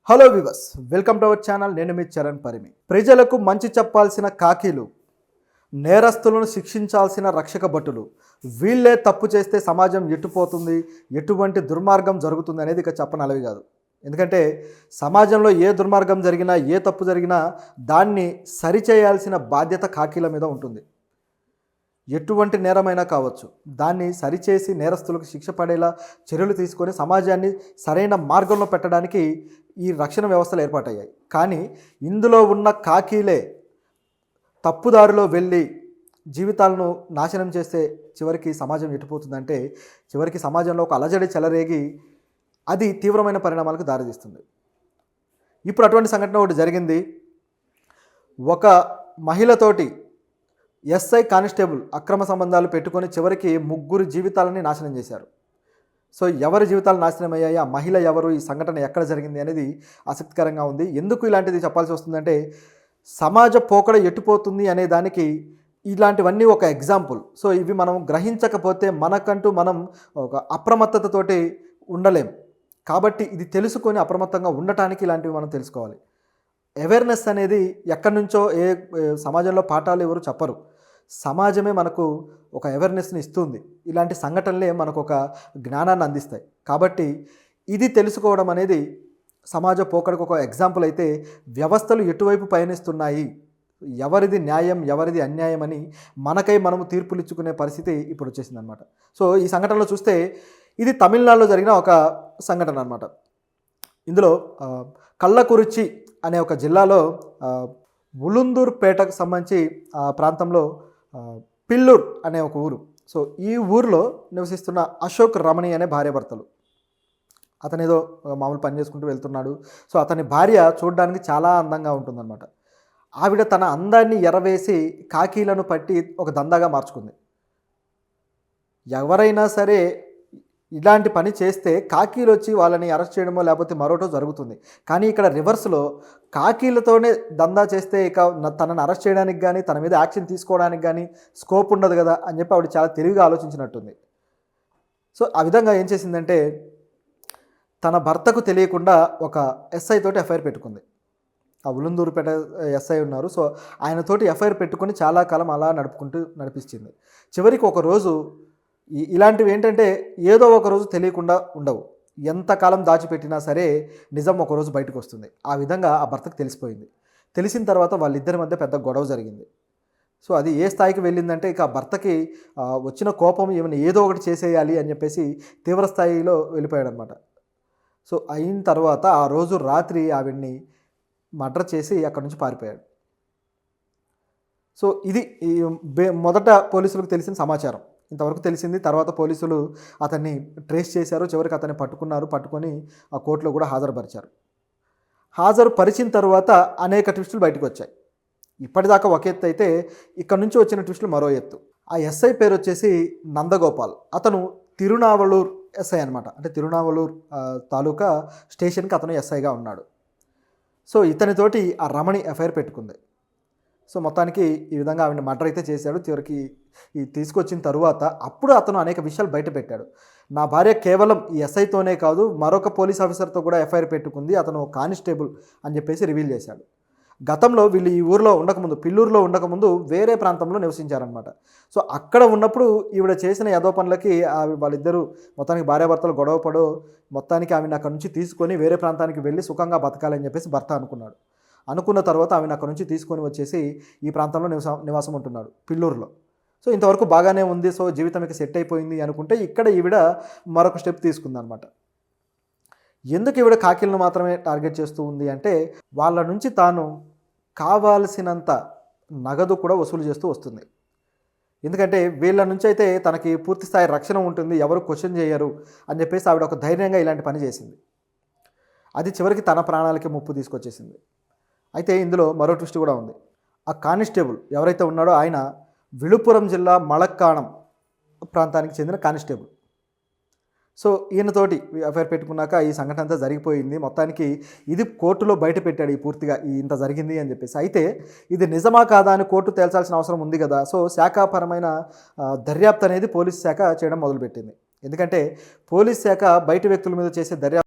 Hello viewers, welcome to our channel. నేను మీ చరణ్ పరిమి. ప్రజలకు మంచి చెప్పాల్సిన కాకీలు, నేరస్తులను శిక్షించాల్సిన రక్షక భటులు, వీళ్ళే తప్పు చేస్తే సమాజం ఎట్టుపోతుంది, ఎటువంటి దుర్మార్గం జరుగుతుంది అనేది ఇక చెప్పనలవి కాదు. ఎందుకంటే సమాజంలో ఏ దుర్మార్గం జరిగినా, ఏ తప్పు జరిగినా దాన్ని సరిచేయాల్సిన బాధ్యత కాకీల మీద ఉంటుంది. ఎటువంటి నేరమైనా కావచ్చు, దాన్ని సరిచేసి నేరస్తులకు శిక్ష పడేలా చర్యలు తీసుకొని సమాజాన్ని సరైన మార్గంలో పెట్టడానికి ఈ రక్షణ వ్యవస్థలు ఏర్పాటయ్యాయి. కానీ ఇందులో ఉన్న కాకీలే తప్పుదారిలో వెళ్ళి జీవితాలను నాశనం చేస్తే చివరికి సమాజం ఎటుపోతుందంటే చివరికి సమాజంలో ఒక అలజడి చెలరేగి అది తీవ్రమైన పరిణామాలకు దారితీస్తుంది. ఇప్పుడు అటువంటి సంఘటన ఒకటి జరిగింది. ఒక మహిళతోటి ఎస్ఐ కానిస్టేబుల్ అక్రమ సంబంధాలు పెట్టుకొని చివరికి 3 జీవితాలని నాశనం చేశారు. సో ఎవరి జీవితాలు నాశనం అయ్యాయి, ఆ మహిళ ఎవరు, ఈ సంఘటన ఎక్కడ జరిగింది అనేది ఆసక్తికరంగా ఉంది. ఎందుకు ఇలాంటిది చెప్పాల్సి వస్తుందంటే సమాజ పోకడ ఎట్టుపోతుంది అనే దానికి ఇలాంటివన్నీ ఒక ఎగ్జాంపుల్. సో ఇవి మనం గ్రహించకపోతే మనకంటూ మనం ఒక అప్రమత్తతతోటి ఉండలేం. కాబట్టి ఇది తెలుసుకొని అప్రమత్తంగా ఉండటానికి ఇలాంటివి మనం తెలుసుకోవాలి. అవేర్నెస్ అనేది ఎక్కడి నుంచో సమాజంలో పాఠాలు ఎవరు చెప్పరు, సమాజమే మనకు ఒక అవేర్నెస్ని ఇస్తుంది. ఇలాంటి సంఘటనలే మనకు ఒక జ్ఞానాన్ని అందిస్తాయి. కాబట్టి ఇది తెలుసుకోవడం అనేది సమాజ పోకడకు ఒక ఎగ్జాంపుల్ అయితే వ్యవస్థలు ఎటువైపు పయనిస్తున్నాయి, ఎవరిది న్యాయం ఎవరిది అన్యాయం అని మనకై మనము తీర్పులు ఇచ్చుకునే పరిస్థితి ఇప్పుడు వచ్చేసింది అనమాట. సో ఈ సంఘటనలో చూస్తే ఇది తమిళనాడులో జరిగిన ఒక సంఘటన అనమాట. ఇందులో కళ్ళకురిచి అనే ఒక జిల్లాలో ఉలుందూర్పేటకు సంబంధించి ఆ ప్రాంతంలో పిల్లూర్ అనే ఒక ఊరు. సో ఈ ఊరిలో నివసిస్తున్న అశోక్ రమణి అనే భార్యాభర్తలు. అతను ఏదో మామూలు పని చేసుకుంటూ వెళ్తున్నాడు. సో అతని భార్య చూడడానికి చాలా అందంగా ఉంటుందన్నమాట. ఆవిడ తన అందాన్ని ఎరవేసి కాకీలను పట్టి ఒక దందాగా మార్చుకుంది. ఎవరైనా సరే ఇలాంటి పని చేస్తే కాకీలు వచ్చి వాళ్ళని అరెస్ట్ చేయడమో లేకపోతే మరోటో జరుగుతుంది. కానీ ఇక్కడ రివర్స్లో కాకీలతోనే దందా చేస్తే ఇక తనని అరెస్ట్ చేయడానికి కానీ తన మీద యాక్షన్ తీసుకోవడానికి కానీ స్కోప్ ఉండదు కదా అని చెప్పి ఆవిడ చాలా తెలివిగా ఆలోచించినట్టుంది. సో ఆ విధంగా ఏం చేసిందంటే తన భర్తకు తెలియకుండా ఒక ఎస్ఐ తోటి ఎఫ్ఐఆర్ పెట్టుకుంది. ఆ ఉలుందూరుపేట ఎస్ఐ ఉన్నారు. సో ఆయనతోటి ఎఫ్ఐఆర్ పెట్టుకొని చాలా కాలం అలా నడిపించింది. చివరికి ఒకరోజు ఇలాంటివి ఏంటంటే ఏదో ఒక రోజు తెలియకుండా ఉండవు. ఎంతకాలం దాచిపెట్టినా సరే నిజం ఒకరోజు బయటకు వస్తుంది. ఆ విధంగా ఆ భర్తకు తెలిసిపోయింది. తెలిసిన తర్వాత వాళ్ళిద్దరి మధ్య పెద్ద గొడవ జరిగింది. సో అది ఏ స్థాయికి వెళ్ళిందంటే ఇక భర్తకి వచ్చిన కోపం ఏమైనా ఏదో ఒకటి చేసేయాలి అని చెప్పేసి తీవ్ర స్థాయిలో వెళ్ళిపోయాడు అనమాట. సో అయిన తర్వాత ఆ రోజు రాత్రి ఆవిడ్ని మర్డర్ చేసి అక్కడి నుంచి పారిపోయాడు. సో ఇది మొదట పోలీసులకు తెలిసిన సమాచారం. ఇంతవరకు తెలిసింది. తర్వాత పోలీసులు అతన్ని ట్రేస్ చేశారు. చివరికి అతన్ని పట్టుకొని ఆ కోర్టులో కూడా హాజరుపరిచారు. హాజరుపరిచిన తర్వాత అనేక ట్విస్టులు బయటకు వచ్చాయి. ఇప్పటిదాకా ఒక ఎత్తు అయితే ఇక్కడ నుంచి వచ్చిన ట్విస్టులు మరో ఎత్తు. ఆ ఎస్ఐ పేరు వచ్చేసి నందగోపాల్. అతను తిరునావళూర్ ఎస్ఐ అనమాట. అంటే తిరునావళూర్ తాలూకా స్టేషన్కి అతను ఎస్ఐగా ఉన్నాడు. సో ఇతనితోటి ఆ రమణి ఎఫ్ఐఆర్ పెట్టుకుంది. సో మొత్తానికి ఈ విధంగా ఆవిడ మర్డర్ అయితే చేశాడు. చివరికి ఈ తీసుకొచ్చిన తరువాత అప్పుడు అతను అనేక విషయాలు బయట పెట్టాడు. నా భార్య కేవలం ఈ ఎస్ఐతోనే కాదు మరొక పోలీస్ ఆఫీసర్తో కూడా ఎఫ్ఐఆర్ పెట్టుకుంది, అతను కానిస్టేబుల్ అని చెప్పేసి రివీల్ చేశాడు. గతంలో వీళ్ళు ఈ ఊరిలో ఉండకముందు, పిల్లూరులో ఉండకముందు వేరే ప్రాంతంలో నివసించారనమాట. సో అక్కడ ఉన్నప్పుడు ఈవిడ చేసిన యదో పనులకి వాళ్ళిద్దరూ మొత్తానికి భార్యాభర్తలు గొడవపడో మొత్తానికి ఆమెను అక్కడ నుంచి తీసుకొని వేరే ప్రాంతానికి వెళ్ళి సుఖంగా బతకాలని చెప్పేసి భర్త అనుకున్నాడు. అనుకున్న తర్వాత ఆమెను అక్కడ నుంచి తీసుకొని వచ్చేసి ఈ ప్రాంతంలో నివాసం ఉంటున్నాడు పిల్లూరులో. సో ఇంతవరకు బాగానే ఉంది, సో జీవితం ఇక సెట్ అయిపోయింది అనుకుంటే ఇక్కడ ఈవిడ మరొక స్టెప్ తీసుకుందనమాట. ఎందుకు ఈవిడ కాకీలను మాత్రమే టార్గెట్ చేస్తూ ఉంది అంటే వాళ్ళ నుంచి తాను కావాల్సినంత నగదు కూడా వసూలు చేస్తూ వస్తుంది. ఎందుకంటే వీళ్ళ నుంచి అయితే తనకి పూర్తి స్థాయి రక్షణ ఉంటుంది, ఎవరు క్వశ్చన్ చేయరు అని చెప్పేసి ఆవిడ ఒక ధైర్యంగా ఇలాంటి పని చేసింది. అది చివరికి తన ప్రాణాలకి ముప్పు తీసుకొచ్చేసింది. అయితే ఇందులో మరో ట్విస్ట్ కూడా ఉంది. ఆ కానిస్టేబుల్ ఎవరైతే ఉన్నాడో ఆయన విழுப்புరం జిల్లా మళక్కాణం ప్రాంతానికి చెందిన కానిస్టేబుల్. సో ఈయనతోటి ఎఫ్ఐఆర్ పెట్టుకున్నాక ఈ సంఘటన అంతా జరిగిపోయింది. మొత్తానికి ఇది కోర్టులో బయట పెట్టాడు ఈ పూర్తిగా ఇంత జరిగింది అని చెప్పేసి. అయితే ఇది నిజమా కాదా అని కోర్టు తేల్చాల్సిన అవసరం ఉంది కదా. సో శాఖాపరమైన దర్యాప్తు అనేది పోలీస్ శాఖ చేయడం మొదలుపెట్టింది. ఎందుకంటే పోలీస్ శాఖ బయట వ్యక్తుల మీద చేసే దర్యాప్తు